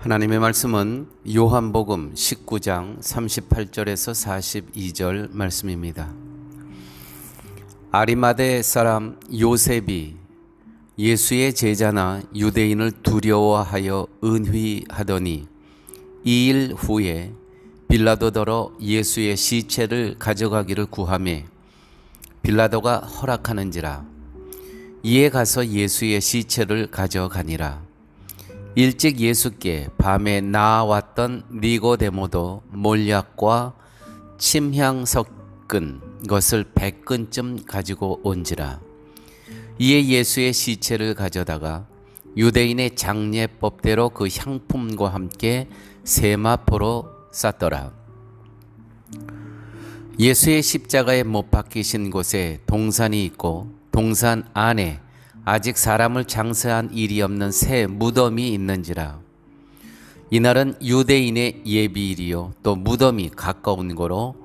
하나님의 말씀은 요한복음 19장 38절에서 42절 말씀입니다. 아리마대 사람 요셉이 예수의 제자나 유대인을 두려워하여 은휘하더니 2일 후에 빌라도더러 예수의 시체를 가져가기를 구하매 빌라도가 허락하는지라. 이에 가서 예수의 시체를 가져가니라. 일찍 예수께 밤에 나아왔던 니고데모도 몰약과 침향 섞은 것을 100근쯤 가지고 온지라. 이에 예수의 시체를 가져다가 유대인의 장례법대로 그 향품과 함께 세마포로 쌌더라. 예수의 십자가에 못 박히신 곳에 동산이 있고 동산 안에 아직 사람을 장사한 일이 없는 새 무덤이 있는지라. 이날은 유대인의 예비일이요 또 무덤이 가까운 거로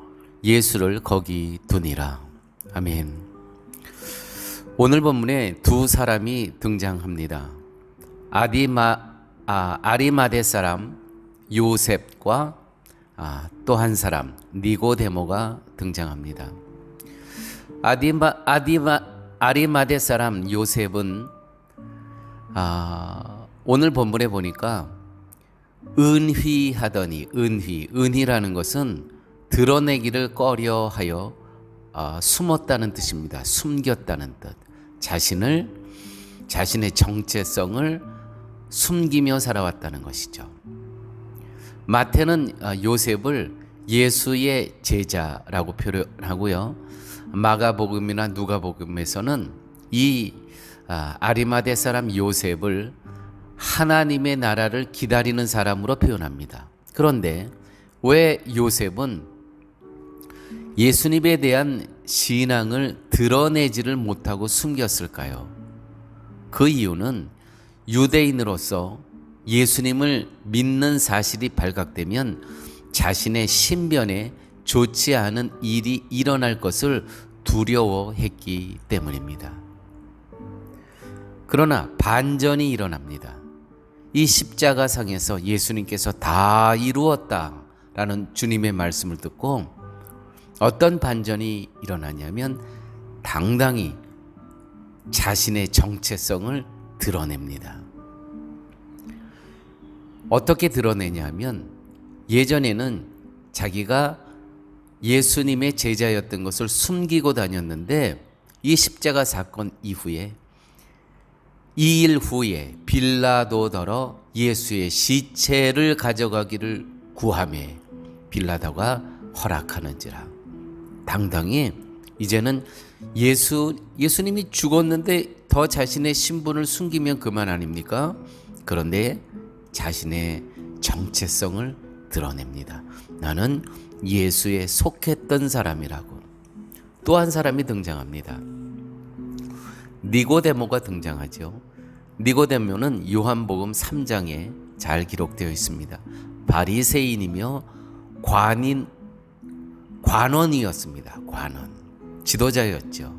예수를 거기 두니라. 아멘. 오늘 본문에 두 사람이 등장합니다. 아리마대 사람 요셉과 또 한 사람 니고데모가 등장합니다. 아리마대 사람 요셉은 오늘 본문에 보니까 은휘하더니 은희라는 것은 드러내기를 꺼려하여 숨었다는 뜻입니다. 숨겼다는 뜻. 자신의 정체성을 숨기며 살아왔다는 것이죠. 마태는 요셉을 예수의 제자라고 표현하고요. 마가복음이나 누가복음에서는 이 아리마대 사람 요셉을 하나님의 나라를 기다리는 사람으로 표현합니다. 그런데 왜 요셉은 예수님에 대한 신앙을 드러내지를 못하고 숨겼을까요? 그 이유는 유대인으로서 예수님을 믿는 사실이 발각되면 자신의 신변에 좋지 않은 일이 일어날 것을 두려워했기 때문입니다. 그러나 반전이 일어납니다. 이 십자가상에서 예수님께서 다 이루었다라는 주님의 말씀을 듣고 어떤 반전이 일어나냐면 당당히 자신의 정체성을 드러냅니다. 어떻게 드러내냐면 예전에는 자기가 예수님의 제자였던 것을 숨기고 다녔는데 이 십자가 사건 이후에 2일 후에 빌라도더러 예수의 시체를 가져가기를 구하매 빌라도가 허락하는지라. 당당히 이제는 예수님이 죽었는데 더 자신의 신분을 숨기면 그만 아닙니까? 그런데 자신의 정체성을 드러냅니다. 나는 예수에 속했던 사람이라고. 또 한 사람이 등장합니다. 니고데모가 등장하죠. 니고데모는 요한복음 3장에 잘 기록되어 있습니다. 바리새인이며 관원이었습니다. 관원. 지도자였죠.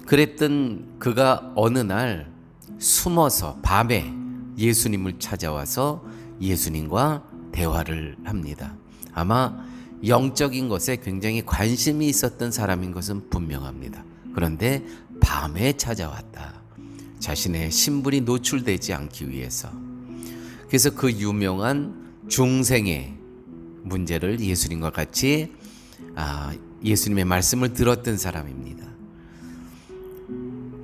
그랬던 그가 어느 날 숨어서 밤에 예수님을 찾아와서 예수님과 대화를 합니다. 아마 영적인 것에 굉장히 관심이 있었던 사람인 것은 분명합니다. 그런데 밤에 찾아왔다. 자신의 신분이 노출되지 않기 위해서. 그래서 그 유명한 중생의 문제를 예수님과 같이 예수님의 말씀을 들었던 사람입니다.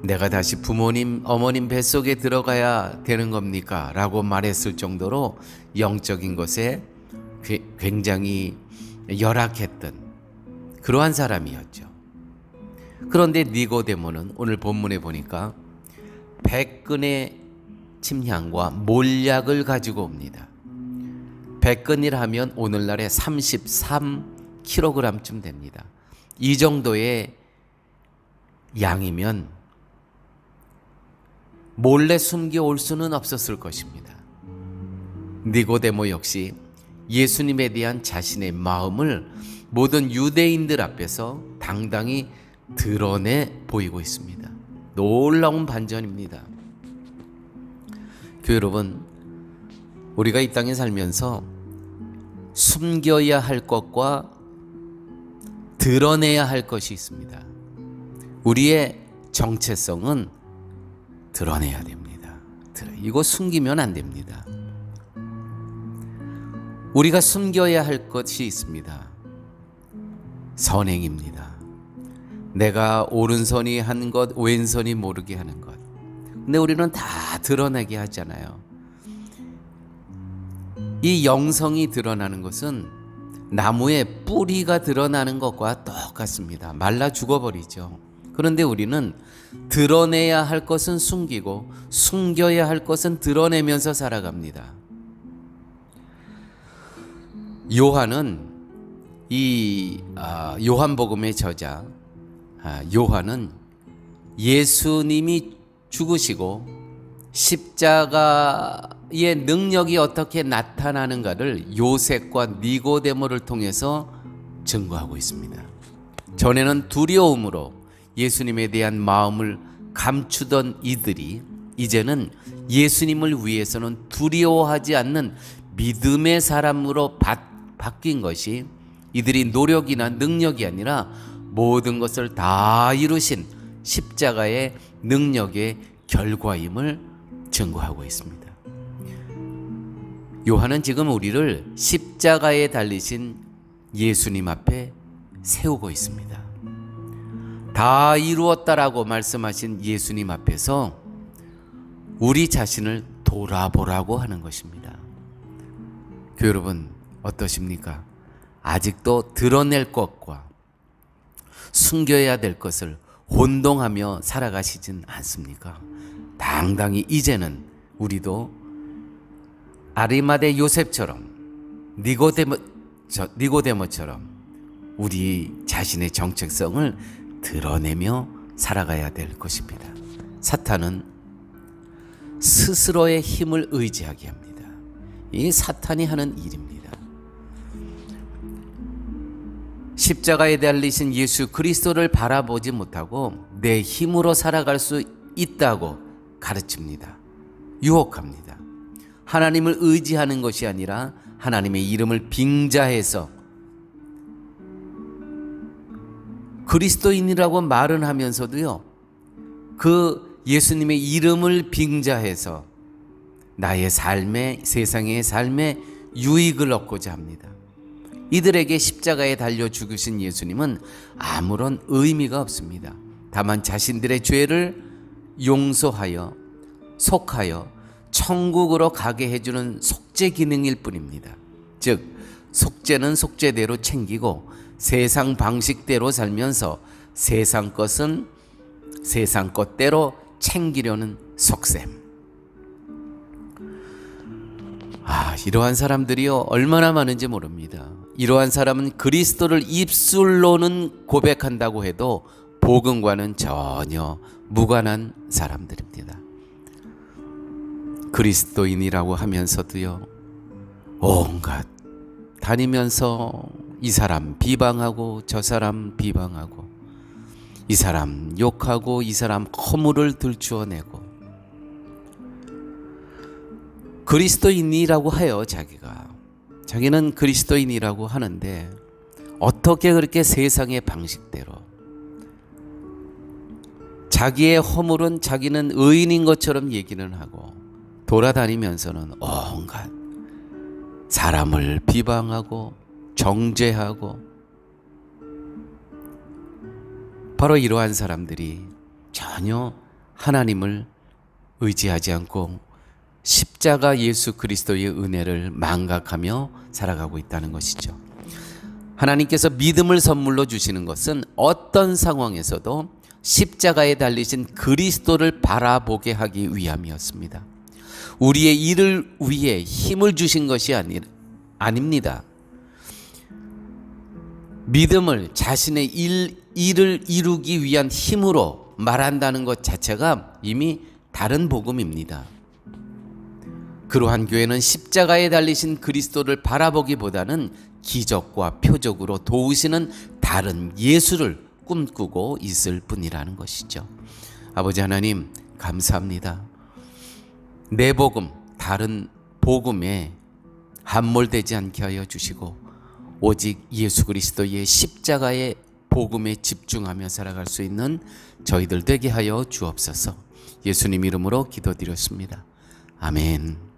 내가 다시 부모님, 어머님 뱃속에 들어가야 되는 겁니까? 라고 말했을 정도로 영적인 것에 굉장히 열악했던 그러한 사람이었죠. 그런데 니고데모는 오늘 본문에 보니까 100근의 침향과 몰약을 가지고 옵니다. 100근이라 하면 오늘날에 33kg쯤 됩니다. 이 정도의 양이면 몰래 숨겨올 수는 없었을 것입니다. 니고데모 역시 예수님에 대한 자신의 마음을 모든 유대인들 앞에서 당당히 드러내 보이고 있습니다. 놀라운 반전입니다. 교회 여러분, 우리가 이 땅에 살면서 숨겨야 할 것과 드러내야 할 것이 있습니다. 우리의 정체성은 드러내야 됩니다. 이거 숨기면 안 됩니다. 우리가 숨겨야 할 것이 있습니다. 선행입니다. 내가 오른손이 한 것, 왼손이 모르게 하는 것. 근데 우리는 다 드러내게 하잖아요. 이 영성이 드러나는 것은 나무의 뿌리가 드러나는 것과 똑같습니다. 말라 죽어버리죠. 그런데 우리는 드러내야 할 것은 숨기고 숨겨야 할 것은 드러내면서 살아갑니다. 요한은 요한복음의 저자 요한은 예수님이 죽으시고 십자가의 능력이 어떻게 나타나는가를 요셉과 니고데모를 통해서 증거하고 있습니다. 전에는 두려움으로 예수님에 대한 마음을 감추던 이들이 이제는 예수님을 위해서는 두려워하지 않는 믿음의 사람으로 바뀐 것이 이들이 노력이나 능력이 아니라 모든 것을 다 이루신 십자가의 능력의 결과임을 증거하고 있습니다. 요한은 지금 우리를 십자가에 달리신 예수님 앞에 세우고 있습니다. 다 이루었다라고 말씀하신 예수님 앞에서 우리 자신을 돌아보라고 하는 것입니다. 교회 여러분 어떠십니까? 아직도 드러낼 것과 숨겨야 될 것을 혼동하며 살아가시진 않습니까? 당당히 이제는 우리도 아리마대 요셉처럼 니고데모처럼 우리 자신의 정체성을 드러내며 살아가야 될 것입니다. 사탄은 스스로의 힘을 의지하게 합니다. 이 사탄이 하는 일입니다. 십자가에 달리신 예수 그리스도를 바라보지 못하고 내 힘으로 살아갈 수 있다고 가르칩니다. 유혹합니다. 하나님을 의지하는 것이 아니라 하나님의 이름을 빙자해서 그리스도인이라고 말은 하면서도요, 그 예수님의 이름을 빙자해서 나의 삶에, 세상의 삶에 유익을 얻고자 합니다. 이들에게 십자가에 달려 죽으신 예수님은 아무런 의미가 없습니다. 다만 자신들의 죄를 용서하여 속하여 천국으로 가게 해주는 속죄 기능일 뿐입니다. 즉 속죄는 속죄대로 챙기고 세상 방식대로 살면서 세상 것은 세상 것대로 챙기려는 속셈. 이러한 사람들이요 얼마나 많은지 모릅니다. 이러한 사람은 그리스도를 입술로는 고백한다고 해도 복음과는 전혀 무관한 사람들입니다. 그리스도인이라고 하면서도요 온갖 다니면서 이 사람 비방하고 저 사람 비방하고 이 사람 욕하고 이 사람 허물을 들추어내고 그리스도인이라고 해요. 자기는 그리스도인이라고 하는데 어떻게 그렇게 세상의 방식대로 자기의 허물은 자기는 의인인 것처럼 얘기는 하고 돌아다니면서는 온갖 사람을 비방하고 정죄하고 바로 이러한 사람들이 전혀 하나님을 의지하지 않고 십자가 예수 그리스도의 은혜를 망각하며 살아가고 있다는 것이죠. 하나님께서 믿음을 선물로 주시는 것은 어떤 상황에서도 십자가에 달리신 그리스도를 바라보게 하기 위함이었습니다. 우리의 일을 위해 힘을 주신 것이 아닙니다. 믿음을 자신의 일을 이루기 위한 힘으로 말한다는 것 자체가 이미 다른 복음입니다. 그러한 교회는 십자가에 달리신 그리스도를 바라보기보다는 기적과 표적으로 도우시는 다른 예수를 꿈꾸고 있을 뿐이라는 것이죠. 아버지 하나님 감사합니다. 내 복음, 다른 복음에 함몰되지 않게 하여 주시고 오직 예수 그리스도의 십자가의 복음에 집중하며 살아갈 수 있는 저희들 되게 하여 주옵소서. 예수님 이름으로 기도드렸습니다. 아멘.